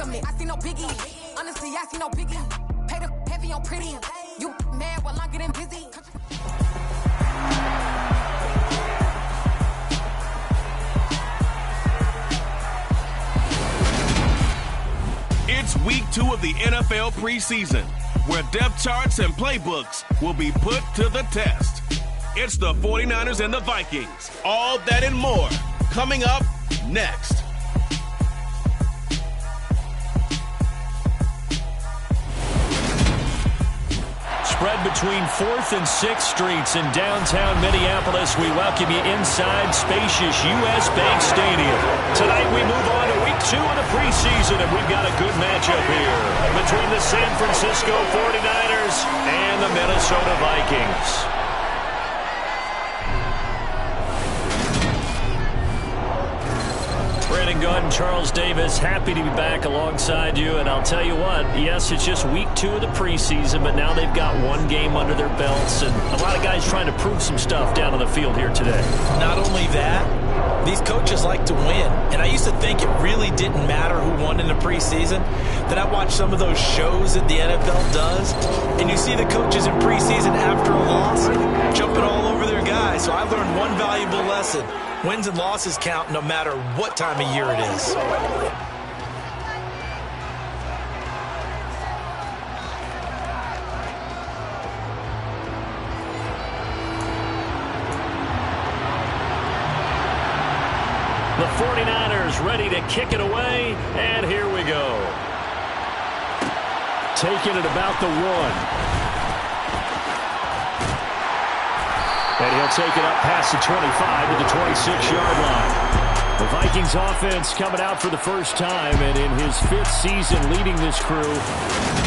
predicament. I see no biggie. Honestly, I see no biggie. Pay the heavy on pretty. You mad while I'm getting busy. It's week 2 of the NFL preseason, where depth charts and playbooks will be put to the test. It's the 49ers and the Vikings. All that and more coming up next. Spread between 4th and 6th Streets in downtown Minneapolis. We welcome you inside spacious U.S. Bank Stadium. Tonight we move on to week 2 of the preseason, and we've got a good matchup here between the San Francisco 49ers and the Minnesota Vikings. Brandon Gunn, Charles Davis, happy to be back alongside you. And I'll tell you what, yes, it's just week 2 of the preseason, but now they've got one game under their belts. And a lot of guys trying to prove some stuff down on the field here today. Not only that, these coaches like to win. And I used to think it really didn't matter who won in the preseason. Then I watched some of those shows that the NFL does, and you see the coaches in preseason after a loss jumping all over their guys. So I learned one valuable lesson. Wins and losses count no matter what time of year it is. The 49ers ready to kick it away, and here we go. Taking it about the 1. And he'll take it up past the 25 to the 26-yard line. The Vikings offense coming out for the first time, and in his 5th season leading this crew,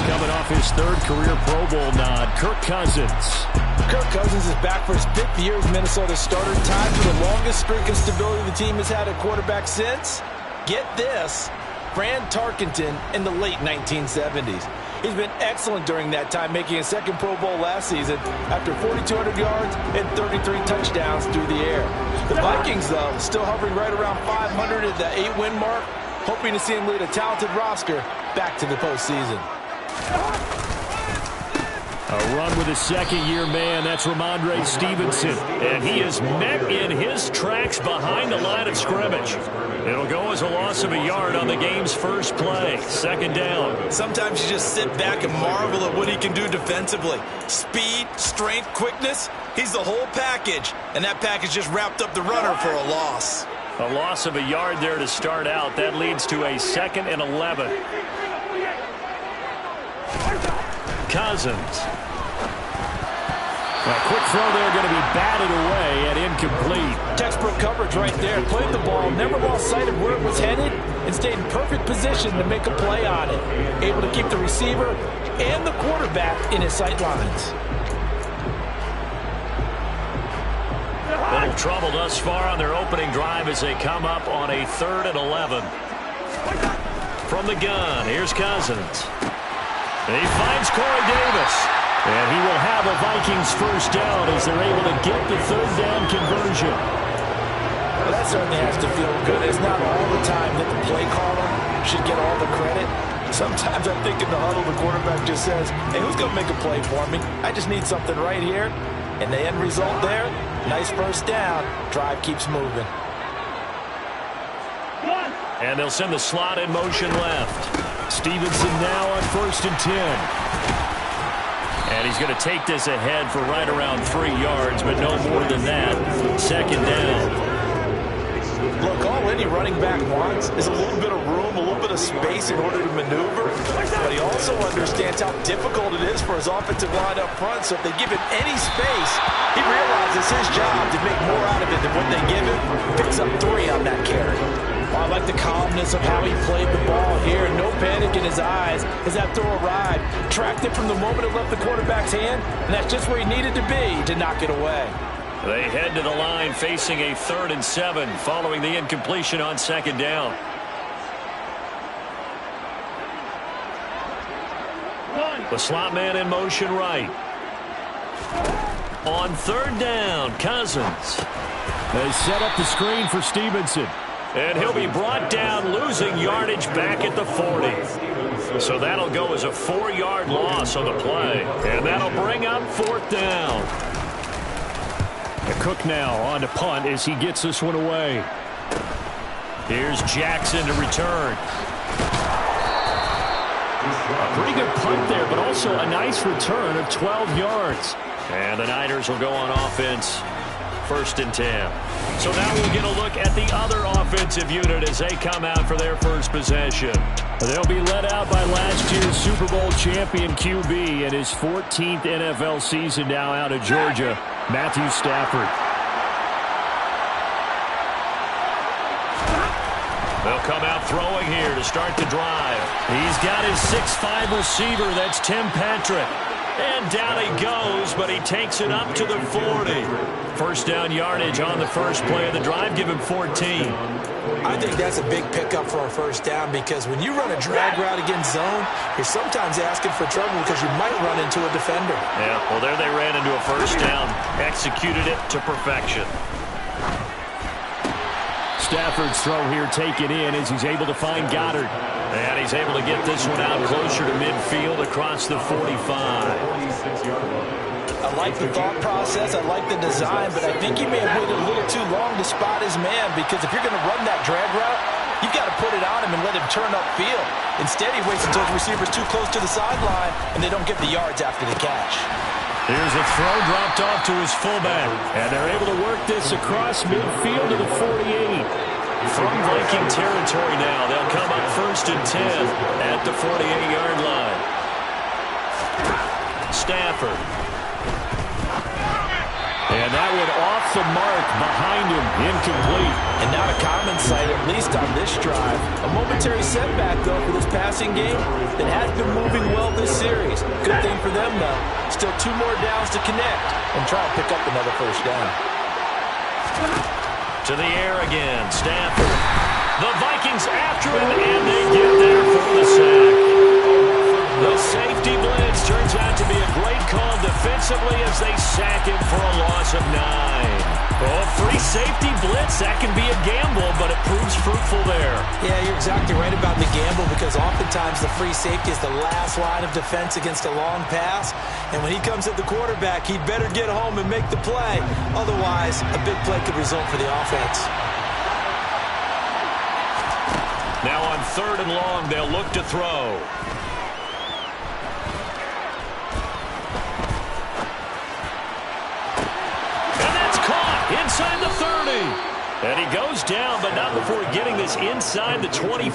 coming off his 3rd career Pro Bowl nod, Kirk Cousins. Kirk Cousins is back for his 5th year as Minnesota's starter, tied for the longest streak of stability the team has had at quarterback since, get this, Fran Tarkenton in the late 1970s. He's been excellent during that time, making a 2nd Pro Bowl last season after 4,200 yards and 33 touchdowns through the air. The Vikings, though, still hovering right around 500 at the 8-win mark, hoping to see him lead a talented roster back to the postseason. A run with a 2nd-year man, that's Ramondre Stevenson. And he is met in his tracks behind the line of scrimmage. It'll go as a loss of a yard on the game's first play. 2nd down. Sometimes you just sit back and marvel at what he can do defensively. Speed, strength, quickness, he's the whole package. And that package just wrapped up the runner for a loss. A loss of a yard there to start out. That leads to a 2nd and 11. Cousins. A quick throw there, going to be batted away and incomplete. Textbook coverage right there. Played the ball, never lost sight of where it was headed, and stayed in perfect position to make a play on it. Able to keep the receiver and the quarterback in his sight lines. Little trouble thus far on their opening drive as they come up on a 3rd and 11. From the gun, here's Cousins. He finds Corey Davis. And he will have a Vikings first down as they're able to get the 3rd down conversion. Well, that certainly has to feel good. It's not all the time that the play caller should get all the credit. Sometimes I think in the huddle, the quarterback just says, hey, who's going to make a play for me? I just need something right here. And the end result there, nice first down. Drive keeps moving. And they'll send the slot in motion left. Stevenson now on 1st and 10. And he's going to take this ahead for right around 3 yards, but no more than that. 2nd down. Look, all any running back wants is a little bit of room, a little bit of space in order to maneuver. But he also understands how difficult it is for his offensive line up front. So if they give him any space, he realizes his job to make more out of it than what they give him. Picks up 3 on that carry. Well, I like the calmness of how he played the ball here. No panic in his eyes as that throw arrived. Tracked it from the moment it left the quarterback's hand, and that's just where he needed to be to knock it away. They head to the line facing a 3rd and 7 following the incompletion on 2nd down. The slot man in motion right. On 3rd down, Cousins. They set up the screen for Stevenson. And he'll be brought down, losing yardage back at the 40. So that'll go as a 4-yard loss on the play. And that'll bring up 4th down. Cook now on to punt as he gets this one away. Here's Jackson to return. A pretty good punt there, but also a nice return of 12 yards. And the Niners will go on offense, 1st and 10. So now we'll get a look at the other offensive unit as they come out for their first possession. They'll be led out by last year's Super Bowl champion QB in his 14th NFL season now out of Georgia, Matthew Stafford. They'll come out throwing here to start the drive. He's got his 6'5" receiver. That's Tim Patrick. And down he goes, but he takes it up to the 40. 1st down yardage on the first play of the drive. Give him 14. I think that's a big pickup for a 1st down because when you run a drag route against zone, you're sometimes asking for trouble because you might run into a defender. Yeah, well, there they ran into a 1st down. Executed it to perfection. Stafford's throw here taken in as he's able to find Goddard. And he's able to get this one out closer to midfield across the 45. I like the thought process. I like the design, but I think he may have waited a little too long to spot his man because if you're going to run that drag route, you've got to put it on him and let him turn upfield. Instead, he waits until his receiver's too close to the sideline, and they don't get the yards after the catch. Here's a throw dropped off to his fullback. And they're able to work this across midfield to the 48. From Viking territory now, they'll come up 1st and 10 at the 48-yard line. Stafford. And that one off the mark behind him, incomplete. And not a common sight, at least on this drive. A momentary setback, though, for this passing game that has been moving well this series. Good thing for them, though. Still 2 more downs to connect and try to pick up another 1st down. To the air again, Stafford. The Vikings after him, and they get there for the sack. The safety blitz turns out to be a great call defensively as they sack him for a loss of 9. Oh, free safety blitz, that can be a gamble, but it proves fruitful there. Yeah, you're exactly right about the gamble because oftentimes the free safety is the last line of defense against a long pass. And when he comes at the quarterback, he'd better get home and make the play. Otherwise, a big play could result for the offense. Now on 3rd and long, they'll look to throw. Inside the 30. And he goes down, but not before getting this inside the 25.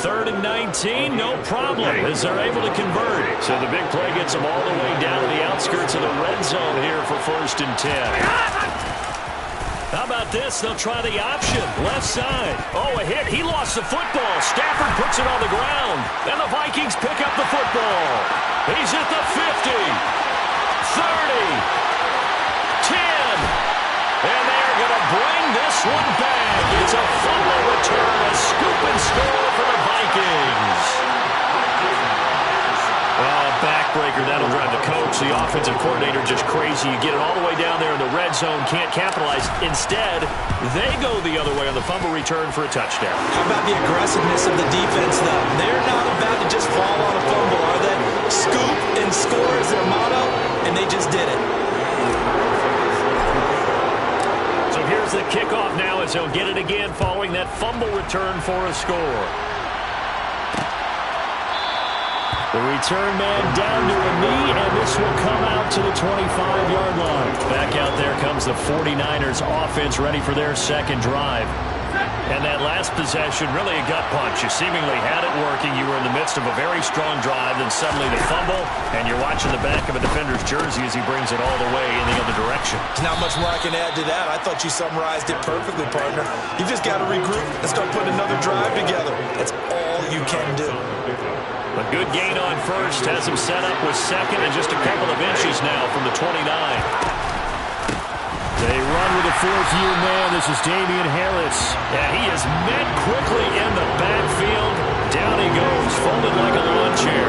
3rd and 19, no problem, as they're able to convert. So the big play gets them all the way down to the outskirts of the red zone here for 1st and 10. How about this? They'll try the option. Left side. Oh, a hit. He lost the football. Stafford puts it on the ground. And the Vikings pick up the football. He's at the 50. 30. 10. And they're going to bring this one back. It's a fumble return, a scoop and score for the Vikings. Oh, backbreaker. That'll drive the coach, the offensive coordinator, just crazy. You get it all the way down there in the red zone, can't capitalize. Instead, they go the other way on the fumble return for a touchdown. How about the aggressiveness of the defense, though? They're not about to just fall on a fumble, are they? Scoop and score is their motto, and they just did it. Here's the kickoff now as they'll get it again following that fumble return for a score. The return man down to a knee, and this will come out to the 25-yard line. Back out there comes the 49ers offense ready for their 2nd drive. And that last possession, really a gut punch. You seemingly had it working. You were in the midst of a very strong drive, then suddenly the fumble, and you're watching the back of a defender's jersey as he brings it all the way in the other direction. There's not much more I can add to that. I thought you summarized it perfectly, partner. You just got to regroup and start putting another drive together. That's all you can do. A good gain on 1st has him set up with 2nd and just a couple of inches now from the 29. They run with a 4th-year man. This is Damian Harris. And he is met quickly in the backfield. Down he goes, folded like a lawn chair.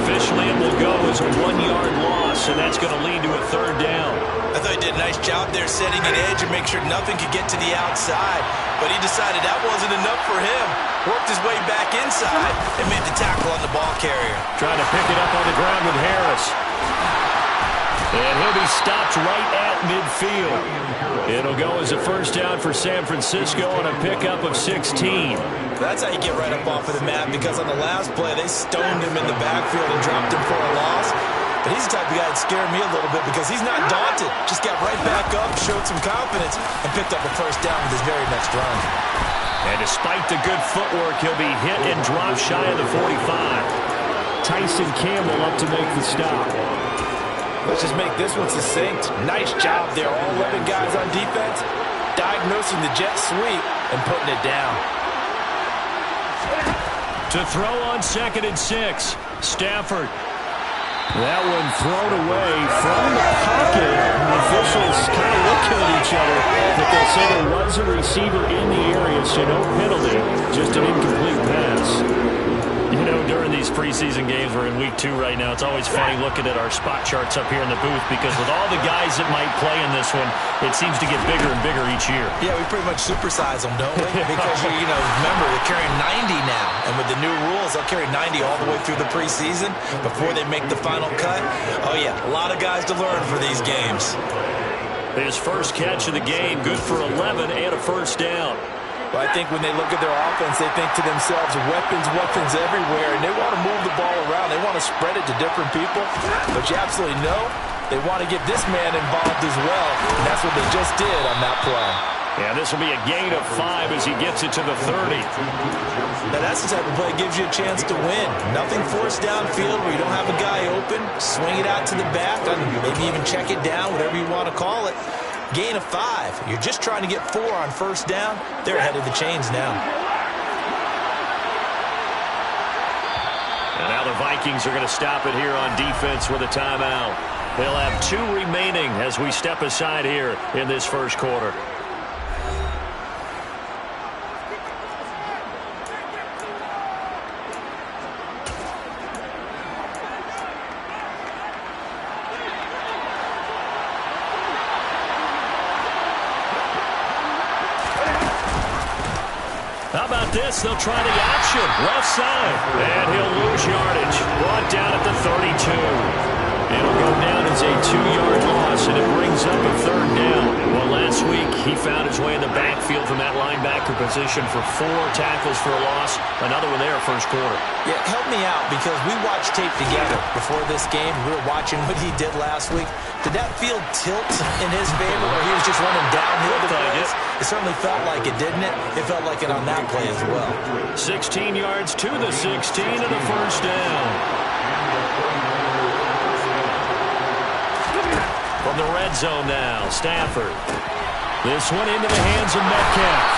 Officially, it will go as was a 1-yard loss, and that's going to lead to a third down. I thought he did a nice job there setting an edge and make sure nothing could get to the outside. But he decided that wasn't enough for him. Worked his way back inside and made the tackle on the ball carrier. Trying to pick it up on the ground with Harris. And he'll be stopped right at midfield. It'll go as a first down for San Francisco on a pickup of 16. That's how you get right up off of the mat, because on the last play, they stoned him in the backfield and dropped him for a loss. But he's the type of guy that scared me a little bit because he's not daunted. Just got right back up, showed some confidence, and picked up a first down with his very next run. And despite the good footwork, he'll be hit and dropped shy of the 45. Tyson Campbell up to make the stop. Let's just make this one succinct. Nice job there. All 11 guys on defense diagnosing the jet sweep and putting it down. To throw on 2nd and 6. Stafford. That one thrown away from the pocket. The officials kind of looking at each other, but they'll say there was a receiver in the area, so no penalty, just an incomplete pass. You know, during these preseason games, we're in week 2 right now, it's always funny looking at our spot charts up here in the booth, because with all the guys that might play in this one, it seems to get bigger and bigger each year. Yeah, we pretty much supersize them, don't we? Because, you know, remember, they're carrying 90 now. And with the new rules, they'll carry 90 all the way through the preseason before they make the final cut. Oh, yeah, a lot of guys to learn for these games. His first catch of the game, good for 11 and a first down. Well, I think when they look at their offense, they think to themselves, weapons everywhere, and they want to move the ball around. They want to spread it to different people. But you absolutely know they want to get this man involved as well, and that's what they just did on that play. Yeah, this will be a gain of 5 as he gets it to the 30. Now, that's the type of play that gives you a chance to win. Nothing forced downfield where you don't have a guy open. Swing it out to the back, maybe even check it down, whatever you want to call it. Gain of 5. You're just trying to get 4 on first down. They're ahead of the chains now. And now the Vikings are going to stop it here on defense with a timeout. They'll have 2 remaining as we step aside here in this first quarter. How about this? They'll try the option. Left side. And he'll lose yardage. Brought down at the 32. It'll go down as a 2-yard loss, and it brings up a third down. Well, last week, he found his way in the backfield from that linebacker position for 4 tackles for a loss. Another one there first quarter. Yeah, help me out, because we watched tape together before this game. We were watching what he did last week. Did that field tilt in his favor where he was just running downhill to plays? It certainly felt like it, didn't it? It felt like it on that play as well. 16 yards to the 16 and a first down. From the red zone now, Stafford. This one into the hands of Metcalf.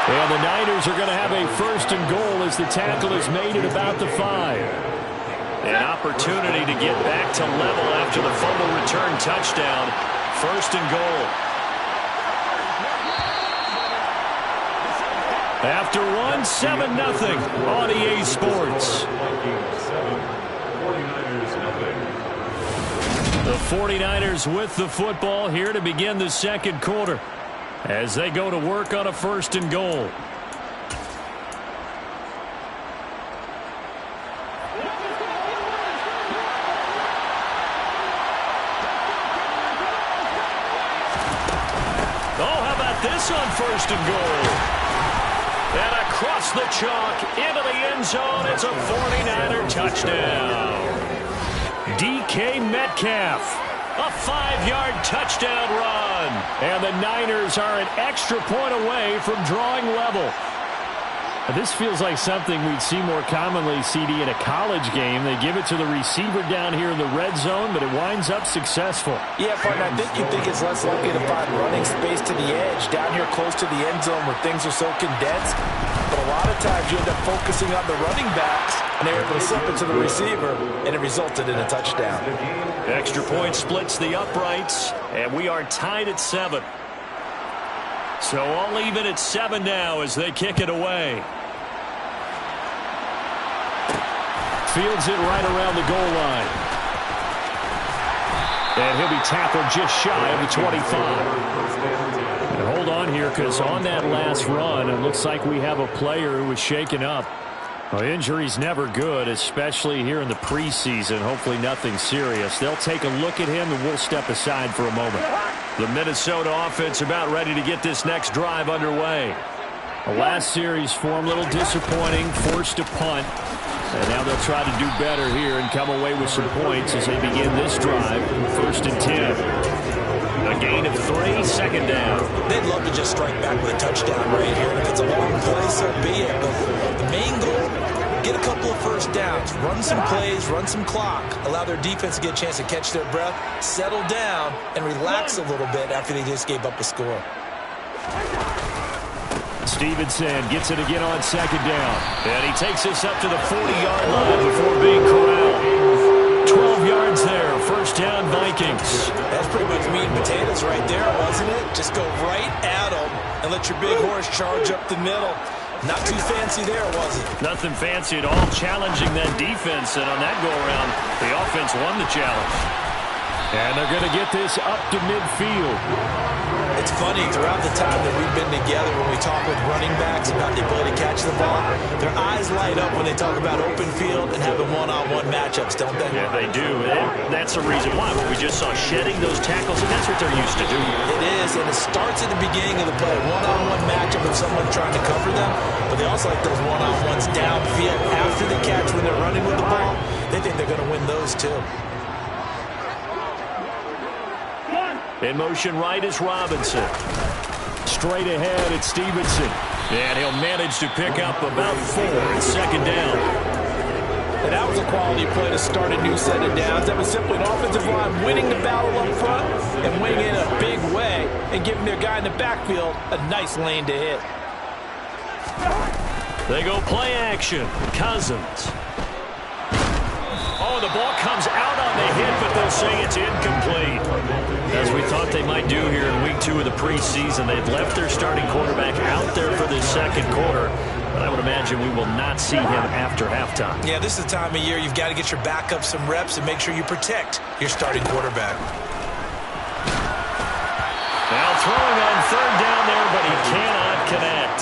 And the Niners are going to have a first and goal as the tackle is made at about the 5. An opportunity to get back to level after the fumble return touchdown. First and goal. After one, 7-0 on EA Sports. The 49ers with the football here to begin the second quarter as they go to work on a first and goal. Oh, how about this on first and goal? And across the chalk into the end zone. It's a 49er touchdown. DK Metcalf, a 5-yard touchdown run. And the Niners are an extra point away from drawing level. This feels like something we'd see more commonly, CD, in a college game. They give it to the receiver down here in the red zone, but it winds up successful. Yeah, partner, I think you think it's less likely to find running space to the edge down here close to the end zone where things are so condensed. But a lot of times you end up focusing on the running backs, and they're able to slip it to the receiver, and it resulted in a touchdown. Extra point splits the uprights, and we are tied at 7. So all even at 7 now as they kick it away. Fields it right around the goal line. And he'll be tackled just shy of the 25. And hold on here, because on that last run, it looks like we have a player who was shaken up. Well, injury's never good, especially here in the preseason. Hopefully nothing serious. They'll take a look at him, and we'll step aside for a moment. The Minnesota offense about ready to get this next drive underway. The last series for him, a little disappointing, forced a punt. And now they'll try to do better here and come away with some points as they begin this drive. 1st and 10. A gain of 3, 2nd down. They'd love to just strike back with a touchdown right here. And if it's a long play, so be it. But the main goal, get a couple of first downs, run some plays, run some clock, allow their defense to get a chance to catch their breath, settle down, and relax a little bit after they just gave up a score. Stevenson gets it again on 2nd down. And he takes us up to the 40-yard line before being corralled. 12 yards there. 1st down, Vikings. That's pretty much meat and potatoes right there, wasn't it? Just go right at them and let your big horse charge up the middle. Not too fancy there, was it? Nothing fancy at all, challenging that defense. And on that go-around, the offense won the challenge. And they're going to get this up to midfield. It's funny, throughout the time that we've been together, when we talk with running backs about the ability to catch the ball, their eyes light up when they talk about open field and having one-on-one matchups, don't they? Yeah, they do. And that's the reason why. We just saw shedding those tackles, and that's what they're used to doing. It is, and it starts at the beginning of the play. One-on-one matchup of someone trying to cover them, but they also like those one-on-ones downfield after the catch when they're running with the ball. They think they're going to win those, too. In motion right is Robinson. Straight ahead, it's Stevenson. And he'll manage to pick up about 4 at 2nd down. And that was a quality play to start a new set of downs. That was simply an offensive line winning the battle up front and winning in a big way and giving their guy in the backfield a nice lane to hit. They go play action. Cousins. Oh, the ball comes out on the hit, but they'll say it's incomplete. As we thought they might do here in week 2 of the preseason, they've left their starting quarterback out there for this 2nd quarter. But I would imagine we will not see him after halftime. Yeah, this is the time of year you've got to get your backup some reps and make sure you protect your starting quarterback. Now throwing on 3rd down there, but he cannot connect.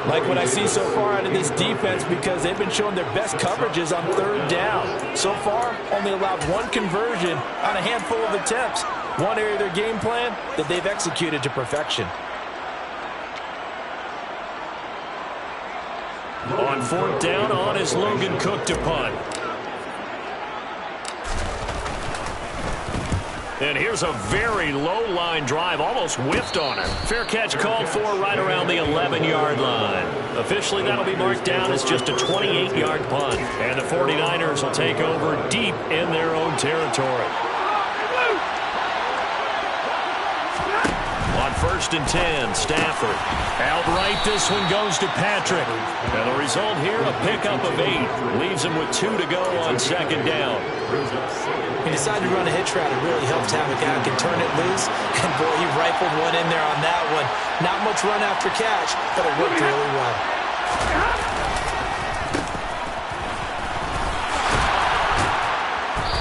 Like what I see so far out of this defense, because they've been showing their best coverages on 3rd down. So far, only allowed 1 conversion on a handful of attempts. One area of their game plan that they've executed to perfection. On 4th down, on is Logan Cook to punt. And here's a very low-line drive, almost whiffed on it. Fair catch called for right around the 11-yard line. Officially, that'll be marked down as just a 28-yard punt. And the 49ers will take over deep in their own territory. On 1st and 10, Stafford. Outright, this one goes to Patrick. And the result here, a pickup of 8. Leaves him with 2 to go on 2nd down. He decided to run a hitch route. It really helped have a guy who can turn it loose. And, boy, he rifled one in there on that one. Not much run after catch, but it worked really well.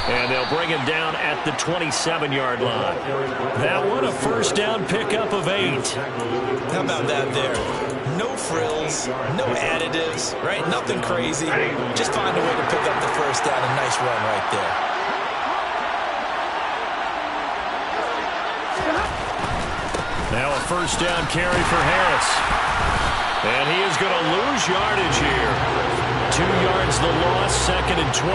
And they'll bring him down at the 27-yard line. That one, a 1st down pickup of 8. How about that there? No frills, no additives, right? Nothing crazy. Just find a way to pick up the 1st down. A nice run right there. Now a 1st down carry for Harris. And he is going to lose yardage here. 2 yards the loss, 2nd and 12.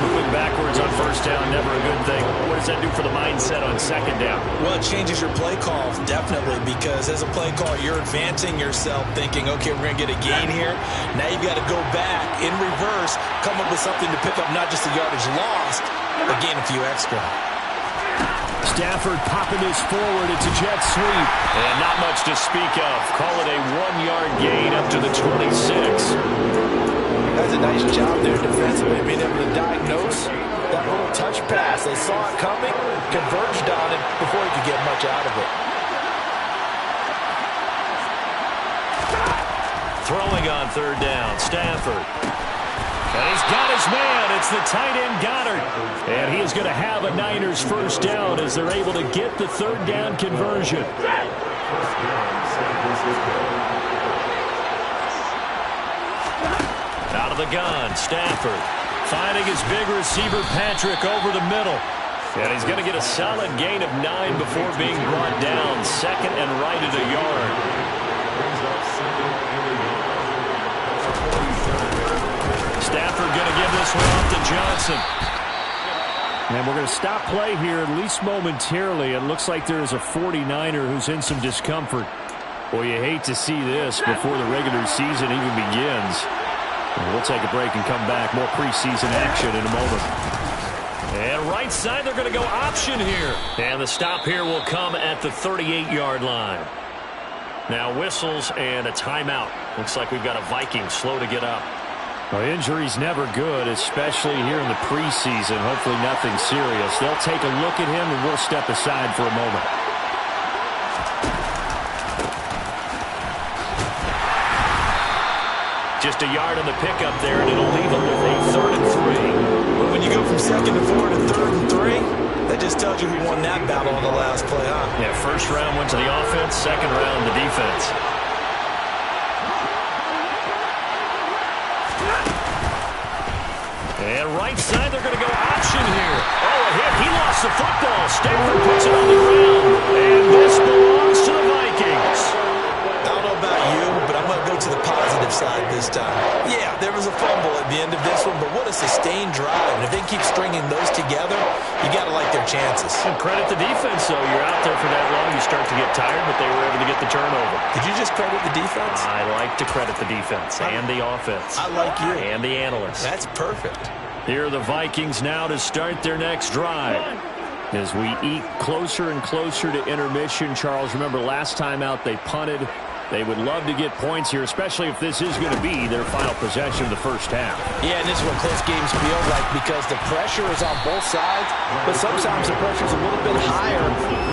Moving backwards on 1st down, never a good thing. What does that do for the mindset on 2nd down? Well, it changes your play call, definitely, because as a play call, you're advancing yourself thinking, okay, we're going to get a gain here. Now you've got to go back in reverse, come up with something to pick up not just the yardage lost, but gain a few extra. Stafford popping this forward. It's a jet sweep. And not much to speak of. Call it a 1-yard gain up to the 26. That's a nice job there defensively, being able to diagnose that little touch pass. They saw it coming, converged on it before he could get much out of it. Throwing on 3rd down, Stafford. And he's got his man. It's the tight end, Goddard. And he is going to have a Niners first down as they're able to get the third down conversion. Out of the gun, Stafford finding his big receiver, Patrick, over the middle. And he's going to get a solid gain of 9 before being brought down. Second and right at a yard. Stafford going to give this one off to Johnson. And we're going to stop play here, at least momentarily. It looks like there is a 49er who's in some discomfort. Boy, you hate to see this before the regular season even begins. We'll take a break and come back. More preseason action in a moment. And right side, they're going to go option here. And the stop here will come at the 38-yard line. Now whistles and a timeout. Looks like we've got a Viking slow to get up. Well, injury's never good, especially here in the preseason. Hopefully nothing serious. They'll take a look at him, and we'll step aside for a moment. Just a yard on the pickup there, and it'll leave him with a 3rd and 3. Well, when you go from 2nd and 4 to 3rd and 3, that just tells you who won that battle on the last play, huh? Yeah, first round went to the offense, second round the defense. And right side, they're going to go option here. Oh, a hit. He lost the football. Stafford puts it on the ground. And this belongs to the Vikings. I don't know about you, but I'm going to go to the positive side this time. Yeah, there was a fumble at the end of this one, but what a sustained drive. And if they keep stringing those together, you got to like their chances. And credit the defense, though. You're out there for that long, you start to get tired, but they were able to get the turnover. Did you just credit the defense? I like to credit the defense and the offense. I like you. And the analysts. That's perfect. Here are the Vikings now to start their next drive. As we eat closer and closer to intermission, Charles, remember last time out they punted. They would love to get points here, especially if this is going to be their final possession of the first half. Yeah, and this is what close games feel like because the pressure is on both sides, but sometimes the pressure is a little bit higher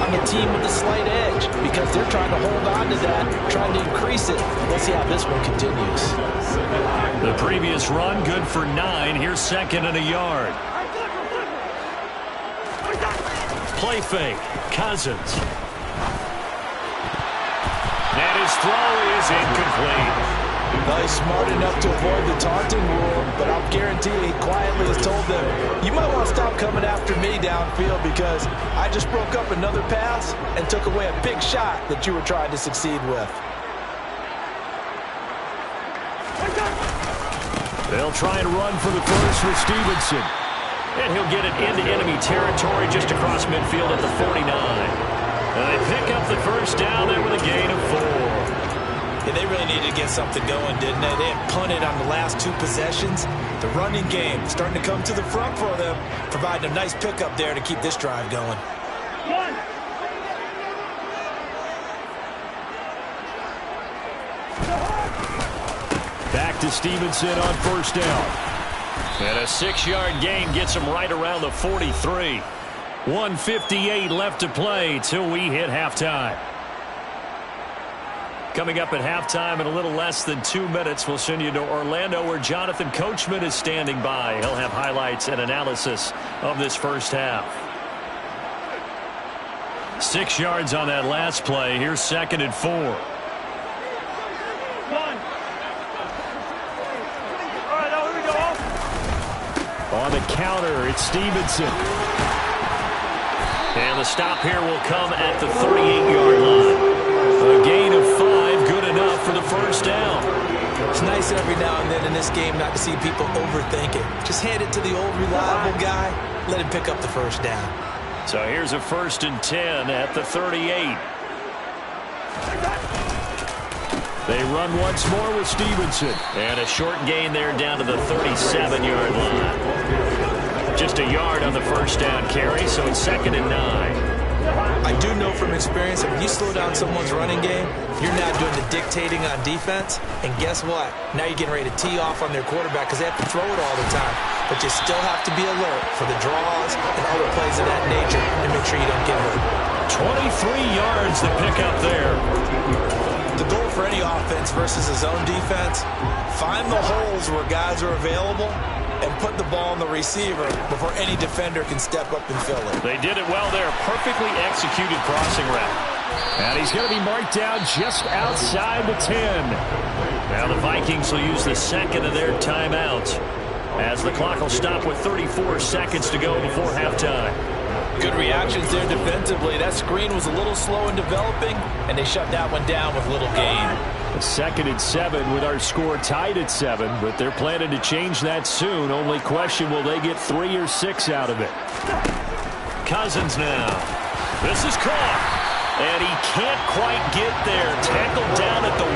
on the team with the slight edge because they're trying to hold on to that, trying to increase it. Let's see how this one continues. The previous run, good for 9. Here's 2nd and a yard. Play fake. Cousins. And his throw is incomplete. Well, he's smart enough to avoid the taunting rule, but I'll guarantee he quietly has told them, you might want to stop coming after me downfield because I just broke up another pass and took away a big shot that you were trying to succeed with. They'll try and run for the first with Stevenson. And he'll get it into enemy territory just across midfield at the 49. And they pick up the first down there with a gain of 4. Yeah, they really needed to get something going, didn't they? They had punted on the last 2 possessions. The running game starting to come to the front for them, providing a nice pickup there to keep this drive going. Back to Stevenson on first down. And a 6-yard gain gets him right around the 43. 1:58 left to play till we hit halftime. Coming up at halftime in a little less than 2 minutes, we'll send you to Orlando where Jonathan Coachman is standing by. He'll have highlights and analysis of this first half. 6 yards on that last play. Here's 2nd and 4. On the counter, it's Stevenson. And the stop here will come at the 38-yard line. A gain of 5, good enough for the first down. It's nice every now and then in this game not to see people overthink it. Just hand it to the old reliable guy, let him pick up the first down. So here's a 1st and 10 at the 38. They run once more with Stevenson. And a short gain there down to the 37-yard line. Just a yard on the first down carry, so it's 2nd and 9. I do know from experience that when you slow down someone's running game, you're not doing the dictating on defense. And guess what? Now you're getting ready to tee off on their quarterback because they have to throw it all the time. But you still have to be alert for the draws and other plays of that nature and make sure you don't get hurt. 23 yards to pick up there. The goal for any offense versus his own defense. Find the holes where guys are available and put the ball on the receiver before any defender can step up and fill it. They did it well there. Perfectly executed crossing route. And he's going to be marked down just outside the 10. Now the Vikings will use the second of their timeouts as the clock will stop with 34 seconds to go before halftime. Good reactions there defensively. That screen was a little slow in developing, and they shut that one down with little gain. Second and 7 with our score tied at 7, but they're planning to change that soon. Only question, will they get 3 or 6 out of it? Cousins now. This is caught, and he can't quite get there. Tackled down at the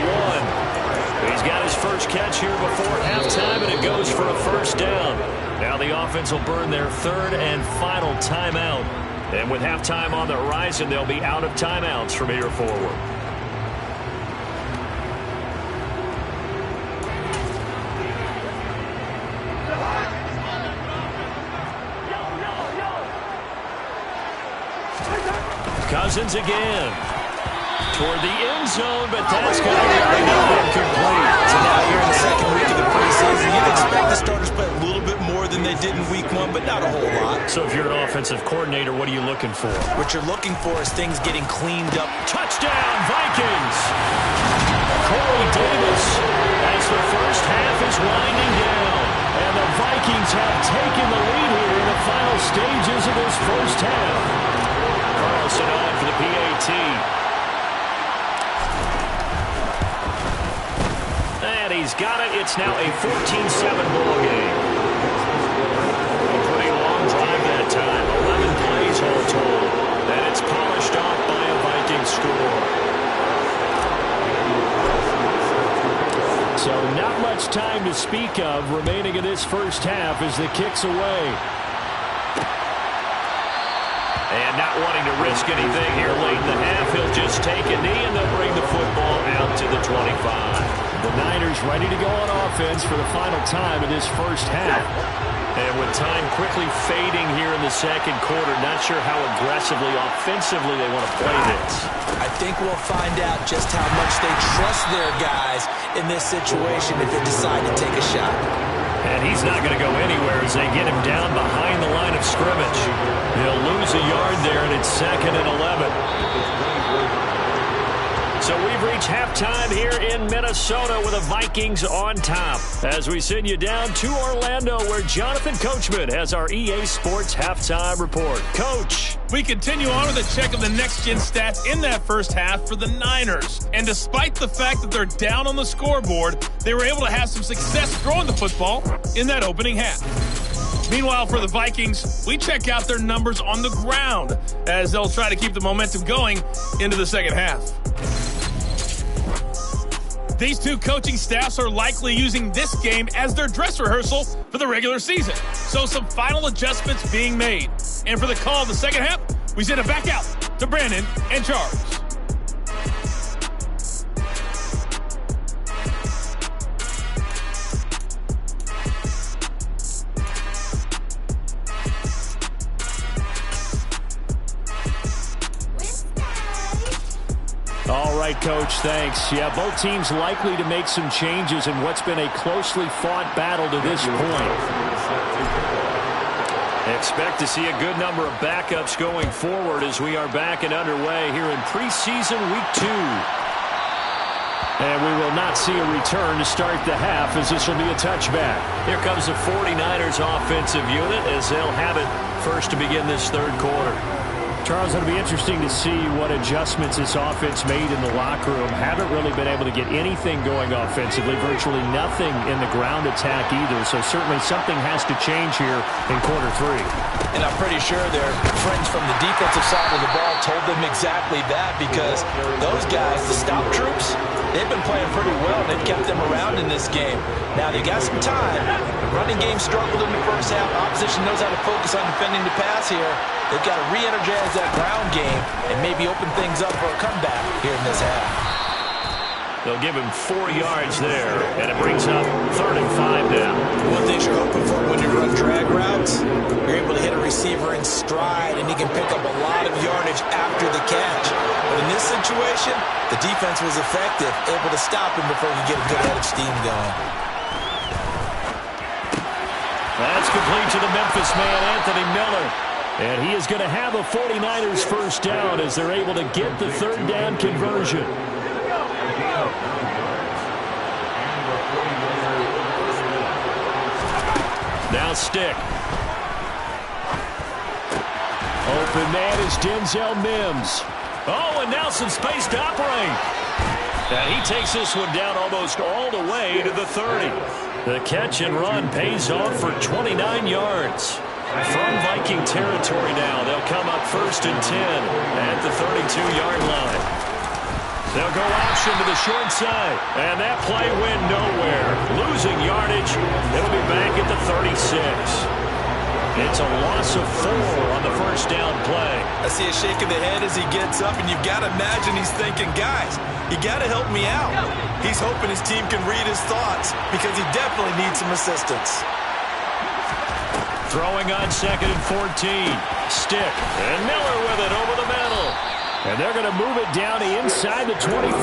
1. He's got his first catch here before halftime, and it goes for a first down. Now the offense will burn their third and final timeout. And with halftime on the horizon, they'll be out of timeouts from here forward. Cousins again. Toward the end zone, but that's going to be incomplete. So now here in the second week of the preseason, you'd expect the starters play a little bit more than they did in week 1, but not a whole lot. So if you're an offensive coordinator, what are you looking for? What you're looking for is things getting cleaned up. Touchdown, Vikings! Corey Davis as the first half is winding down. And the Vikings have taken the lead here in the final stages of this first half. Carlson on for the PAT. And he's got it. It's now a 14-7 ball game. A pretty long drive that time. 11 plays all told. And it's polished off by a Viking score. So not much time to speak of remaining in this first half as the kick's away. And not wanting to risk anything here late in the half, he'll just take a knee and they'll bring the football out to the 25. The Niners ready to go on offense for the final time in this first half. And with time quickly fading here in the second quarter, not sure how aggressively, offensively they want to play this. I think we'll find out just how much they trust their guys in this situation if they decide to take a shot. And he's not going to go anywhere as they get him down behind the line of scrimmage. They'll lose a yard there, and it's 2nd and 11. So we've reached halftime here in Minnesota with the Vikings on top as we send you down to Orlando where Jonathan Coachman has our EA Sports halftime report. Coach. We continue on with a check of the next-gen stats in that first half for the Niners. And despite the fact that they're down on the scoreboard, they were able to have some success throwing the football in that opening half. Meanwhile, for the Vikings, we check out their numbers on the ground as they'll try to keep the momentum going into the second half. These two coaching staffs are likely using this game as their dress rehearsal for the regular season. So some final adjustments being made. And for the call of the second half, we send it back out to Brandon and Charles. All right, Coach, thanks. Yeah, both teams likely to make some changes in what's been a closely fought battle to this point. Expect to see a good number of backups going forward as we are back and underway here in preseason week 2. And we will not see a return to start the half as this will be a touchback. Here comes the 49ers offensive unit as they'll have it first to begin this third quarter. Charles, it'll be interesting to see what adjustments this offense made in the locker room. Haven't really been able to get anything going offensively, virtually nothing in the ground attack either. So certainly something has to change here in quarter 3. And I'm pretty sure their friends from the defensive side of the ball told them exactly that because those guys, the stop troops, they've been playing pretty well. They've kept them around in this game. Now, they got some time. The running game struggled in the first half. Opposition knows how to focus on defending the pass here. They've got to re-energize that ground game and maybe open things up for a comeback here in this half. They'll give him 4 yards there, and it brings up 3rd and 5 now. One thing you're hoping for when you run drag routes, you're able to hit a receiver in stride, and he can pick up a lot of yardage after the catch. But in this situation, The defense was effective, able to stop him before he could get a good head of steam going. That's complete to the Memphis man, Anthony Miller. And he is going to have a 49ers first down as they're able to get the third down conversion. Now Stick. Open man is Denzel Mims. Oh, and now some space to operate. And he takes this one down almost all the way to the 30. The catch and run pays off for 29 yards. From Viking territory now, they'll come up 1st and 10 at the 32-yard line. They'll go option to the short side, and that play went nowhere. Losing yardage, it'll be back at the 36. It's a loss of 4 on the first down play. I see a shake of the head as he gets up, and you've got to imagine he's thinking, guys, you got to help me out. He's hoping his team can read his thoughts because he definitely needs some assistance. Throwing on 2nd and 14. Stick. And Miller with it over the middle. And they're going to move it down to inside the 25.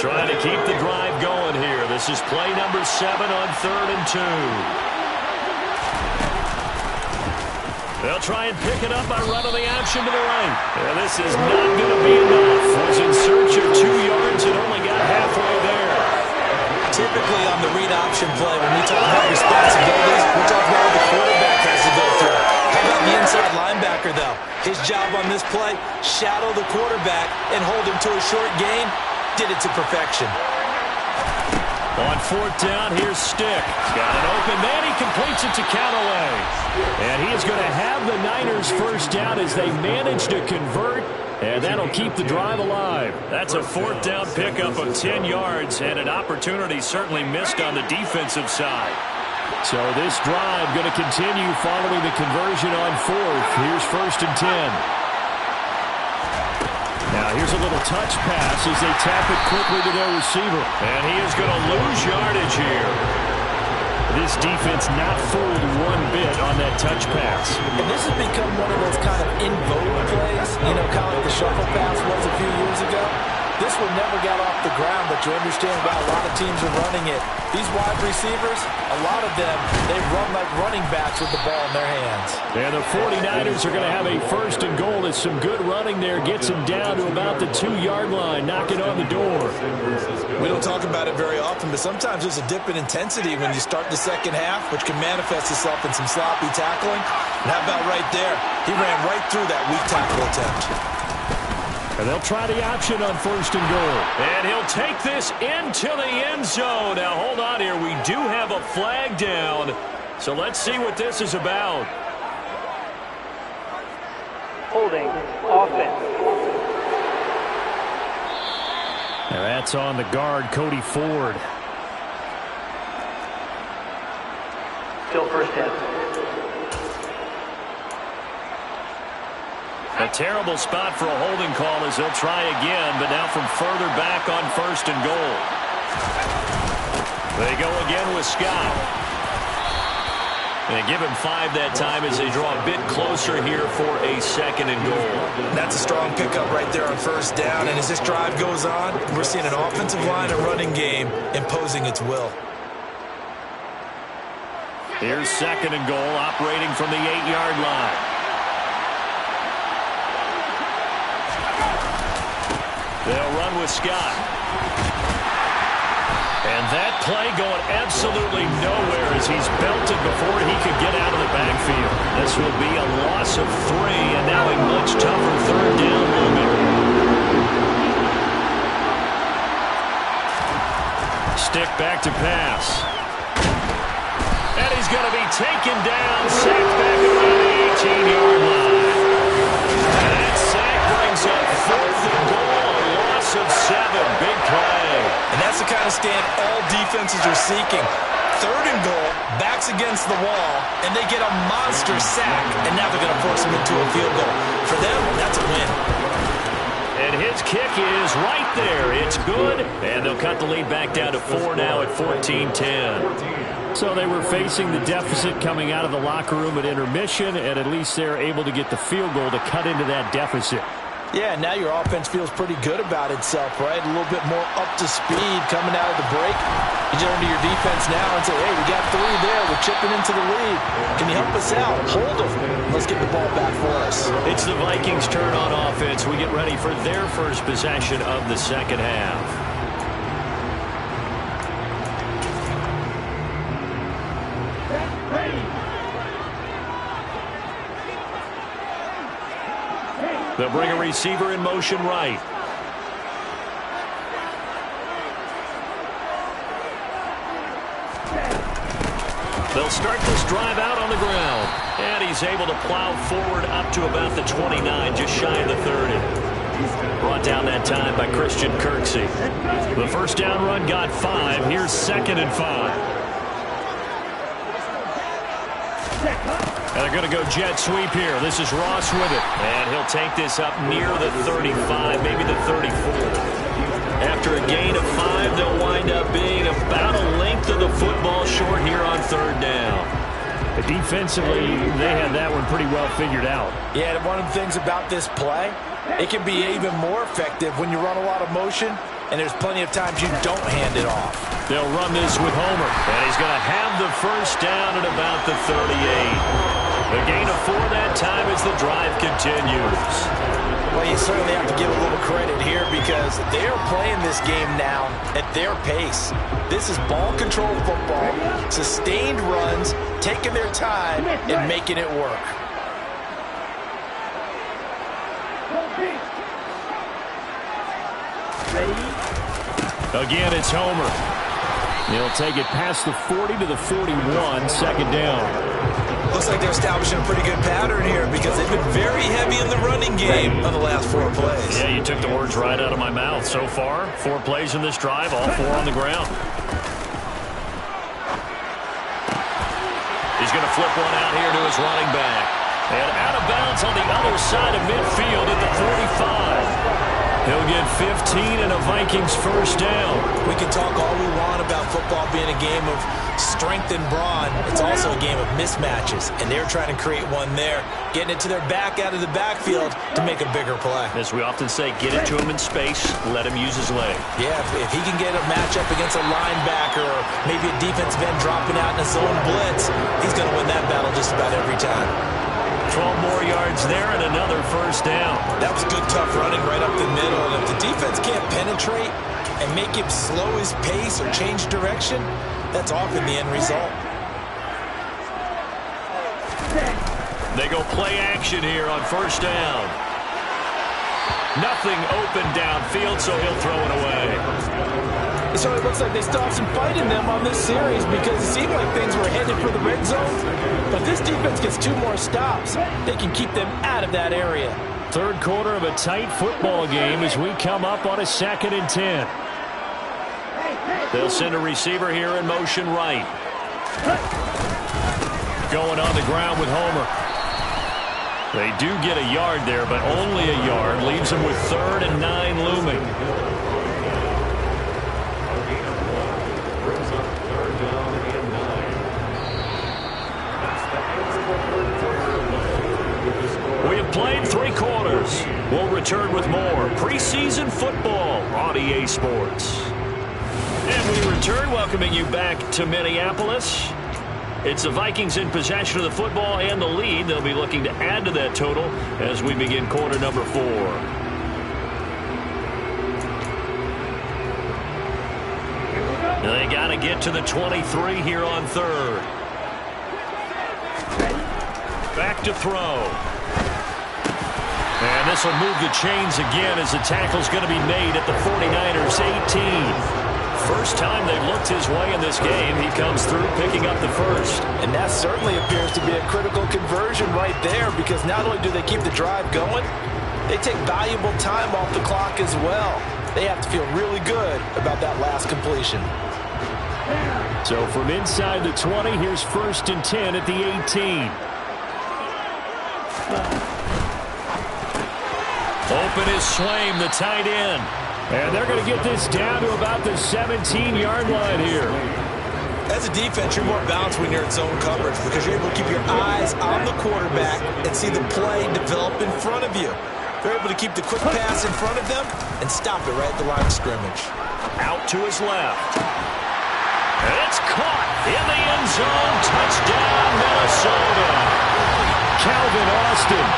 Trying to keep the drive going here. This is play number 7 on 3rd and 2. They'll try and pick it up by running the option to the right. And this is not going to be enough. Was in search of 2 yards and only got halfway there. Typically on the read option play, when we talk about responsibilities, we're talking about what the quarterback has to go through. How about the inside linebacker, though? His job on this play, shadow the quarterback and hold him to a short gain. Did it to perfection. On 4th down, here's Stick. Got an open man. He completes it to Callaway. And he is going to have the Niners first down as they manage to convert. And that'll keep the drive alive. That's a 4th down pickup of 10 yards and an opportunity certainly missed on the defensive side. So this drive going to continue following the conversion on 4th. Here's 1st and 10. Now here's a little touch pass as they tap it quickly to their receiver. And he is going to lose yardage here. This defense not fooled one bit on that touch pass. And this has become one of those kind of in vogue plays, you know, kind of like the shuffle pass was a few years ago. This one never got off the ground, but you understand why a lot of teams are running it. These wide receivers, a lot of them, they run like running backs with the ball in their hands. And the 49ers are going to have a 1st and goal. It's some good running there. Gets him down to about the 2-yard line, knocking on the door. We don't talk about it very often, but sometimes there's a dip in intensity when you start the second half, which can manifest itself in some sloppy tackling. And how about right there? He ran right through that weak tackle attempt. And they'll try the option on 1st and goal. And he'll take this into the end zone. Now, hold on here. We do have a flag down. So let's see what this is about. Holding offense. Now that's on the guard, Cody Ford. Still first down. A terrible spot for a holding call as they'll try again, but now from further back on 1st and goal. They go again with Scott. And give him 5 that time as they draw a bit closer here for a 2nd and goal. That's a strong pickup right there on 1st down, and as this drive goes on, we're seeing an offensive line and running game imposing its will. Here's 2nd and goal, operating from the 8-yard line. They'll run with Scott. And that play going absolutely nowhere as he's belted before he could get out of the backfield. This will be a loss of 3, and now a much tougher 3rd down looming. Stick back to pass. And he's going to be taken down, sacked back around the 18-yard line. And that sack brings up 4th and goal. Of 7, big play. And that's the kind of stand all defenses are seeking. 3rd and goal, backs against the wall, and they get a monster sack, and now they're going to force them into a field goal. For them, that's a win. And his kick is right there. It's good, and they'll cut the lead back down to 4 now at 14-10. So they were facing the deficit coming out of the locker room at intermission, and at least they're able to get the field goal to cut into that deficit. Yeah, now your offense feels pretty good about itself, right? A little bit more up to speed coming out of the break. You turn to your defense now and say, hey, we got 3 there. We're chipping into the lead. Can you help us out? Hold them. Let's get the ball back for us. It's the Vikings' turn on offense. We get ready for their first possession of the second half. They'll bring a receiver in motion right. They'll start this drive out on the ground. And he's able to plow forward up to about the 29, just shy of the 30. Brought down that time by Christian Kirksey. The first down run got 5. Here's 2nd and 5. And they're going to go jet sweep here. This is Ross with it. And he'll take this up near the 35, maybe the 34. After a gain of 5, they'll wind up being about a length of the football short here on 3rd down. Defensively, they had that one pretty well figured out. Yeah, and one of the things about this play, it can be even more effective when you run a lot of motion, and there's plenty of times you don't hand it off. They'll run this with Homer, and he's going to have the first down at about the 38. The gain of 4 that time as the drive continues. Well, you certainly have to give a little credit here because they're playing this game now at their pace. This is ball control football, sustained runs, taking their time and making it work. Again, it's Homer. He'll take it past the 40 to the 41, 2nd down. Looks like they're establishing a pretty good pattern here because they've been very heavy in the running game on the last 4 plays. Yeah, you took the words right out of my mouth. So far, 4 plays in this drive, all 4 on the ground. He's going to flip one out here to his running back. And out of bounds on the other side of midfield at the 45. He'll get 15 and a Vikings first down. We can talk all we want about football being a game of strength and brawn. It's also a game of mismatches, and they're trying to create one there, getting it to their back out of the backfield to make a bigger play. As we often say, get it to him in space, let him use his leg. Yeah, if he can get a matchup against a linebacker or maybe a defensive end dropping out in a zone blitz, he's going to win that battle just about every time. 12 more yards there and another first down. That was good, tough running right up the middle. And if the defense can't penetrate and make him slow his pace or change direction, that's often the end result. They go play action here on first down. Nothing open downfield, so he'll throw it away. So it looks like they still have some fight in them on this series because it seemed like things were headed for the red zone. But this defense gets 2 more stops. They can keep them out of that area. 3rd quarter of a tight football game as we come up on a 2nd and 10. They'll send a receiver here in motion right. Going on the ground with Homer. They do get a yard there, but only a yard. Leaves them with 3rd and 9 looming. Played 3 quarters. We'll return with more preseason football on EA Sports. And we return, welcoming you back to Minneapolis. It's the Vikings in possession of the football and the lead. They'll be looking to add to that total as we begin quarter number 4. They got to get to the 23 here on 3rd. Back to throw. And this will move the chains again as the tackle's going to be made at the 49ers 18. First time they've looked his way in this game. He comes through picking up the first. And that certainly appears to be a critical conversion right there because not only do they keep the drive going, they take valuable time off the clock as well. They have to feel really good about that last completion. So from inside the 20, here's 1st and 10 at the 18. Open is Swaim, the tight end. And they're going to get this down to about the 17-yard line here. As a defense, you're more balanced when you're in zone coverage because you're able to keep your eyes on the quarterback and see the play develop in front of you. They're able to keep the quick pass in front of them and stop it right at the line of scrimmage. Out to his left. And it's caught in the end zone. Touchdown, Minnesota. Calvin Austin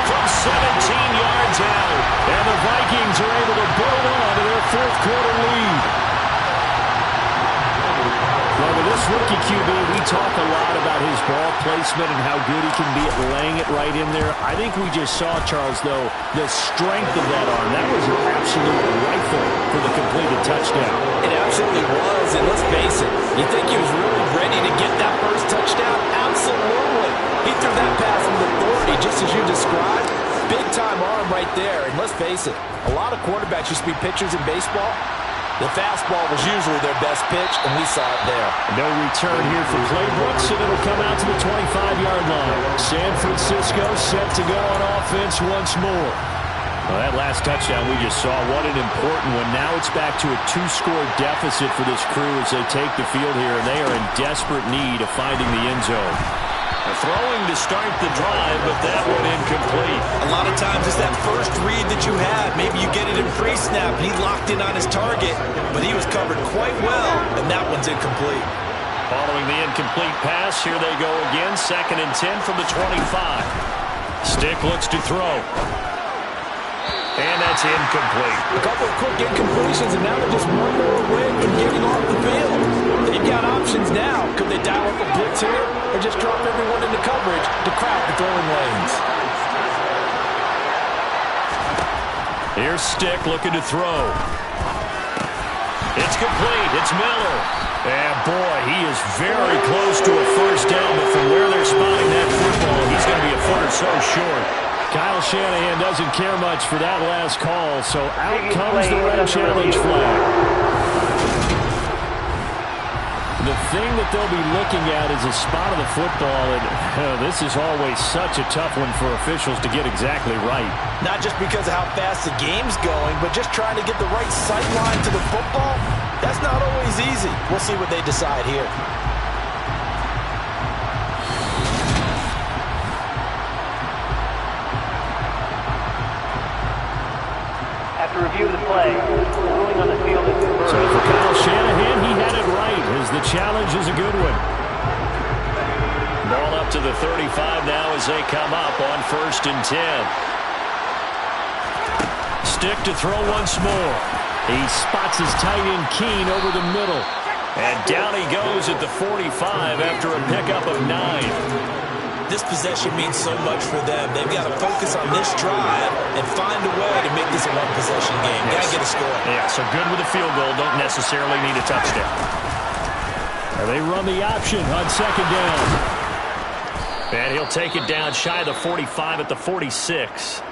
from 17 yards out. And the Vikings are able to build on to their fourth quarter lead. Well, with this rookie QB, we talk a lot about his ball placement and how good he can be at laying it right in there. I think we just saw, Charles, though, the strength of that arm. That was an absolute rifle for the completed touchdown. It absolutely was, and let's face it, you think he was really ready to get that first touchdown? Absolutely. He threw that pass with authority, just as you described. Big-time arm right there, and let's face it, a lot of quarterbacks used to be pitchers in baseball. The fastball was usually their best pitch, and we saw it there. No return here for Clay Brooks, and it'll come out to the 25-yard line. San Francisco set to go on offense once more. Well, that last touchdown we just saw, what an important one. Now it's back to a 2-score deficit for this crew as they take the field here, and they are in desperate need of finding the end zone. Throwing to start the drive, but that one incomplete. A lot of times it's that first read that you have. Maybe you get it in pre-snap, and he locked in on his target, but he was covered quite well, and that one's incomplete. Following the incomplete pass, here they go again. 2nd and 10 from the 25. Stick looks to throw. And that's incomplete. A couple of quick incompletions, and now they're just one more away from getting off the field. They've got options now. Could they dial up a blitz here or just drop everyone into coverage to crowd the throwing lanes? Here's Stick looking to throw. It's complete. It's Miller. And, boy, he is very close to a first down, but from where they're spotting that football, he's going to be a foot or so short. Kyle Shanahan doesn't care much for that last call, so out comes the red challenge flag. The thing that they'll be looking at is a spot of the football, and this is always such a tough one for officials to get exactly right. Not just because of how fast the game's going, but just trying to get the right sight line to the football. That's not always easy. We'll see what they decide here. After review of the play, ruling on the field is confirmed. So for Kyle Shanahan, he had it right, as the challenge is a good one. Ball up to the 35 now as they come up on 1st and 10. Stick to throw once more. He spots his tight end Keene over the middle. And down he goes at the 45 after a pickup of 9. This possession means so much for them. They've got to focus on this drive and find a way to make this a one-possession game. Got to get a score. Yeah, so good with a field goal. Don't necessarily need a touchdown. And they run the option on 2nd down. And he'll take it down shy of the 45 at the 46.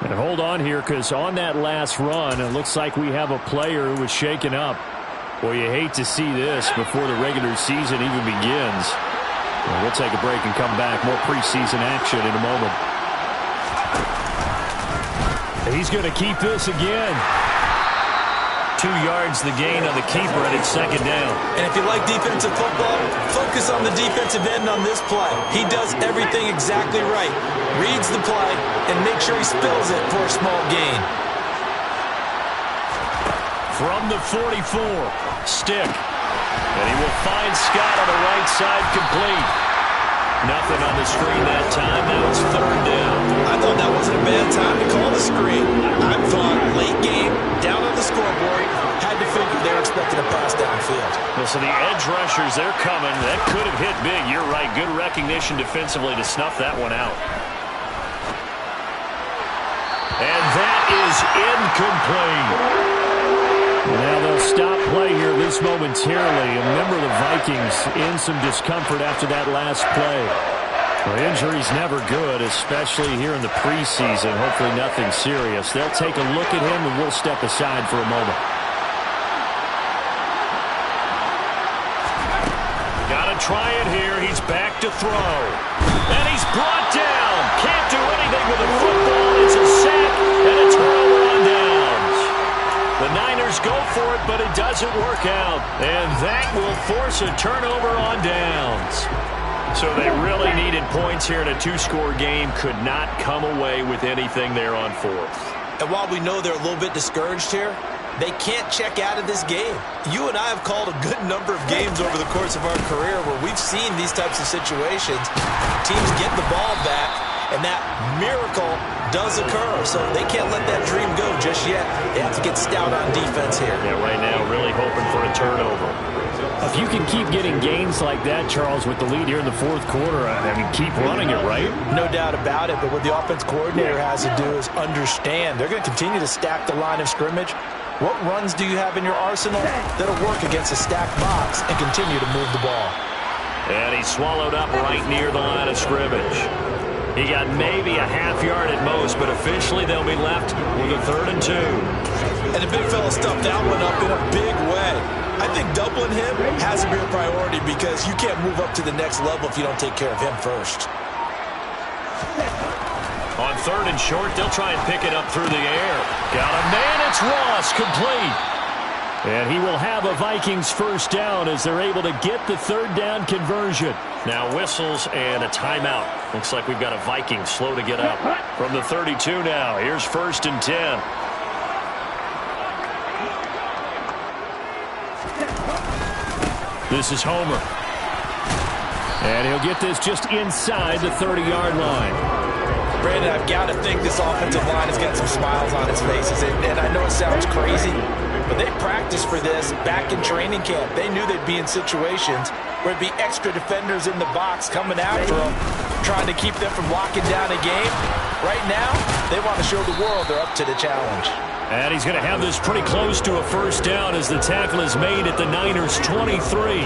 And hold on here, because on that last run, it looks like we have a player who was shaken up. Well, you hate to see this before the regular season even begins. Well, we'll take a break and come back. More preseason action in a moment. He's going to keep this again. 2 yards the gain on the keeper, and it's 2nd down. And if you like defensive football, focus on the defensive end on this play. He does everything exactly right. Reads the play and makes sure he spills it for a small gain. From the 44, Stick. And he will find Scott on the right side, complete. Nothing on the screen that time. Now it's 3rd down. I thought that wasn't a bad time to call the screen. I thought late game, down on the scoreboard, had to figure they were expecting a pass downfield. Well, so the edge rushers, they're coming. That could have hit big. You're right. Good recognition defensively to snuff that one out. And that is incomplete. Now they'll stop play here this momentarily. A member of the Vikings in some discomfort after that last play. Well, injury's never good, especially here in the preseason. Hopefully nothing serious. They'll take a look at him, and we'll step aside for a moment. Got to try it here. He's back to throw. And he's brought down. Can't do anything with the football. It's a sack. The Niners go for it, but it doesn't work out. And that will force a turnover on downs. So they really needed points here in a two-score game. Could not come away with anything there on fourth. And while we know they're a little bit discouraged here, they can't check out of this game. You and I have called a good number of games over the course of our career where we've seen these types of situations. Teams get the ball back, and that miracle does occur. So they can't let that dream go just yet. They have to get stout on defense here. Yeah, right now really hoping for a turnover. If you can keep getting gains like that, Charles, with the lead here in the fourth quarter, I mean, keep running it, right? No doubt about it, but what the offense coordinator has to do is understand. They're going to continue to stack the line of scrimmage. What runs do you have in your arsenal that'll work against a stacked box and continue to move the ball? And he's swallowed up right near the line of scrimmage. He got maybe a half yard at most, but officially they'll be left with a 3rd and 2. And the big fella stuffed that one up in a big way. I think doubling him has to be a priority because you can't move up to the next level if you don't take care of him first. On 3rd and short, they'll try and pick it up through the air. Got a man, it's Ross, complete. And he will have a Vikings first down as they're able to get the 3rd down conversion. Now whistles and a timeout. Looks like we've got a Viking slow to get up. From the 32 now, here's 1st and 10. This is Homer. And he'll get this just inside the 30-yard line. Brandon, I've got to think this offensive line has got some smiles on its faces. And I know it sounds crazy, but they practiced for this back in training camp. They knew they'd be in situations where it'd be extra defenders in the box coming after them, trying to keep them from locking down a game. Right now, they want to show the world they're up to the challenge. And he's going to have this pretty close to a first down as the tackle is made at the Niners' 23.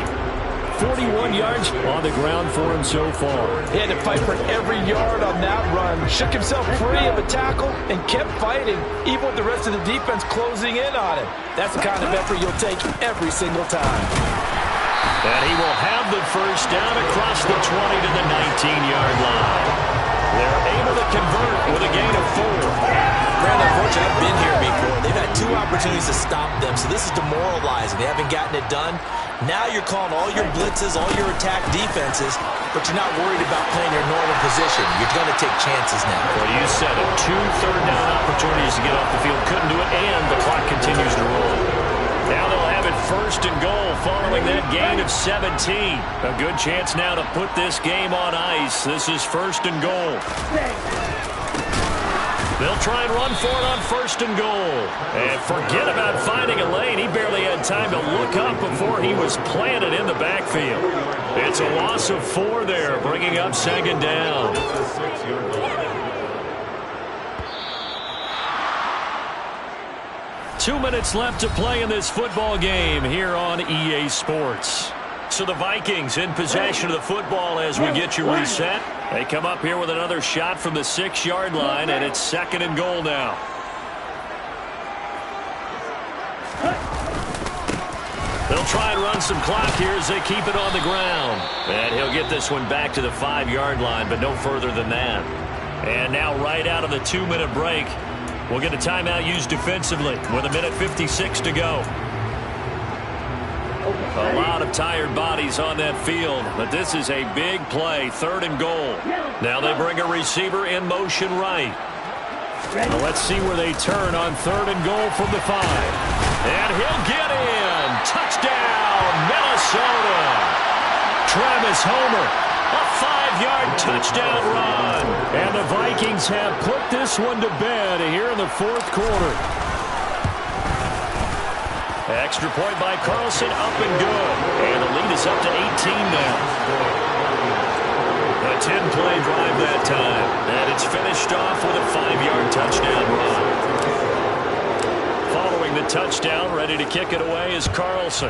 41 yards on the ground for him so far. He had to fight for every yard on that run. Shook himself free of a tackle and kept fighting, even with the rest of the defense closing in on him. That's the kind of effort you'll take every single time. And he will have the first down across the 20 to the 19-yard line. They're able to convert with a gain of 4. Brandon, unfortunately, I've been here before. They've had 2 opportunities to stop them, so this is demoralizing. They haven't gotten it done. Now you're calling all your blitzes, all your attack defenses, but you're not worried about playing your normal position. You're going to take chances now. Well, you said it. 2 third-down opportunities to get off the field. Couldn't do it, and the clock continues to roll. Now they'll have it 1st and goal following that gain of 17. A good chance now to put this game on ice. This is 1st and goal. They'll try and run for it on 1st and goal. And forget about finding a lane. He barely had time to look up before he was planted in the backfield. It's a loss of 4 there, bringing up 2nd down. Two minutes left to play in this football game here on EA Sports. So the Vikings in possession of the football as we get you reset. They come up here with another shot from the 6-yard line, and it's 2nd and goal now. They'll try and run some clock here as they keep it on the ground. And he'll get this one back to the 5-yard line, but no further than that. And now right out of the 2-minute break, we'll get a timeout used defensively with 1:56 to go. A lot of tired bodies on that field, but this is a big play, 3rd and goal. Now they bring a receiver in motion right. Now let's see where they turn on 3rd and goal from the 5. And he'll get in. Touchdown, Minnesota. Travis Homer, a 5-yard touchdown run. And the Vikings have put this one to bed here in the 4th quarter. Extra point by Carlson, up and good. And the lead is up to 18 now. A 10-play drive that time. And it's finished off with a 5-yard touchdown run. Following the touchdown, ready to kick it away is Carlson.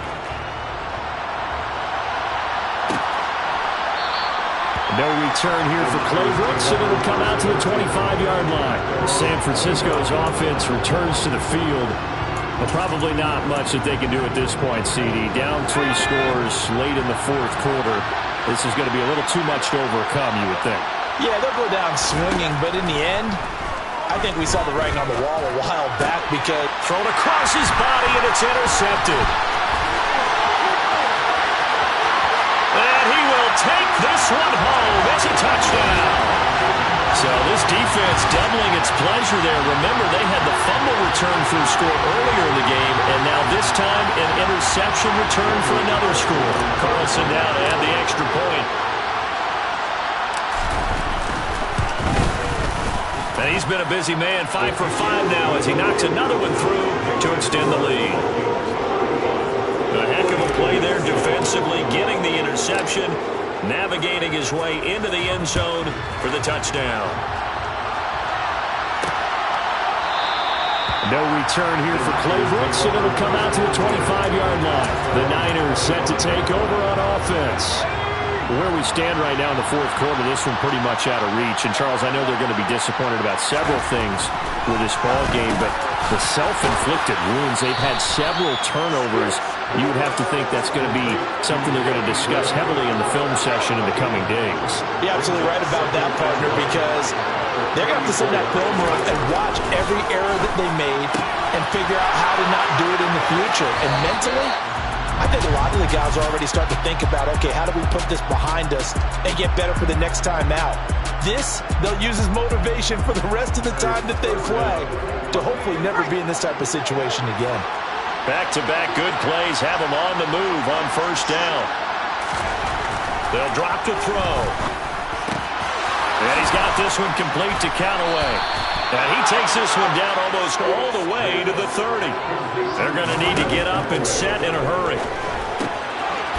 No return here for Clay Brooks, and it'll come out to the 25-yard line. San Francisco's offense returns to the field. But probably not much that they can do at this point, CD. Down 3 scores late in the 4th quarter. This is going to be a little too much to overcome, you would think. Yeah, they'll go down swinging, but in the end, I think we saw the writing on the wall a while back because thrown across his body, and it's intercepted. And he will take this one home. It's a touchdown. So this defense doubling its pleasure there. Remember, they had the fumble return for a score earlier in the game, and now this time an interception return for another score. Carlson now to add the extra point. And he's been a busy man, 5 for 5 now as he knocks another one through to extend the lead. A heck of a play there defensively, getting the interception, navigating his way into the end zone for the touchdown. No return here for Clay Brooks, and it'll come out to the 25-yard line. The Niners set to take over on offense. Where we stand right now in the fourth quarter, this one pretty much out of reach. And, Charles, I know they're going to be disappointed about several things with this ball game, but the self-inflicted wounds, they've had several turnovers. You would have to think that's going to be something they're going to discuss heavily in the film session in the coming days. You're absolutely right about that, partner, because they're going to have to send that film room and watch every error that they made and figure out how to not do it in the future. And mentally, I think a lot of the guys are already starting to think about, okay, how do we put this behind us and get better for the next time out? This, they'll use as motivation for the rest of the time that they play to hopefully never be in this type of situation again. Back-to-back good plays have them on the move on first down. They'll drop to throw. And he's got this one complete to Callaway. And he takes this one down almost all the way to the 30. They're going to need to get up and set in a hurry.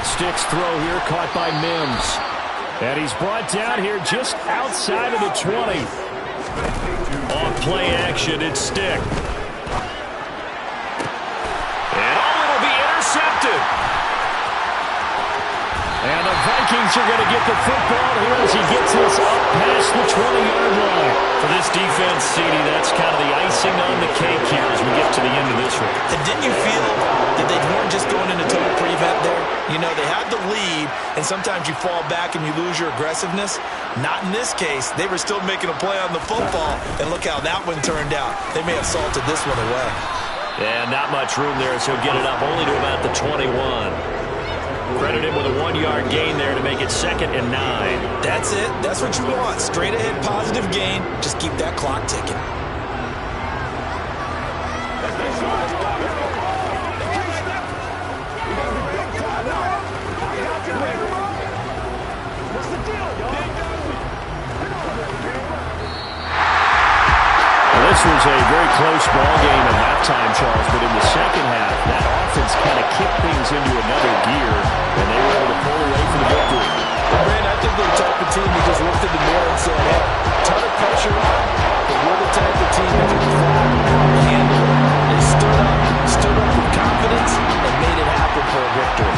Sticks throw here, caught by Mims. And he's brought down here just outside of the 20. On play action, it's Stick. And it'll be intercepted. And the Vikings are going to get the football here as he gets this up past the 20-yard line. For this defense, CD, that's kind of the icing on the cake here as we get to the end of this one. And didn't you feel that they weren't just going into total prevent there? You know, they had the lead, and sometimes you fall back and you lose your aggressiveness. Not in this case. They were still making a play on the football, and look how that one turned out. They may have salted this one away. Yeah, not much room there, so he'll get it up only to about the 21. Credit him with a 1-yard gain there to make it 2nd and 9. That's it. That's what you want. Straight ahead, positive gain. Just keep that clock ticking. This was a very close ball game at halftime, Charles, but in the second half, that offense kind of kicked things into another gear, and they were able to pull away for the victory. Well, Brandon, I think they're the type of team that just looked in the mirror and said, hey, ton of pressure, but we're the type of team that can handle it. They stood up with confidence, and made it happen for a victory.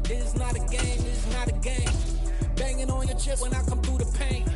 It's not a game, it's not a game. Banging on your chest when I come through the paint.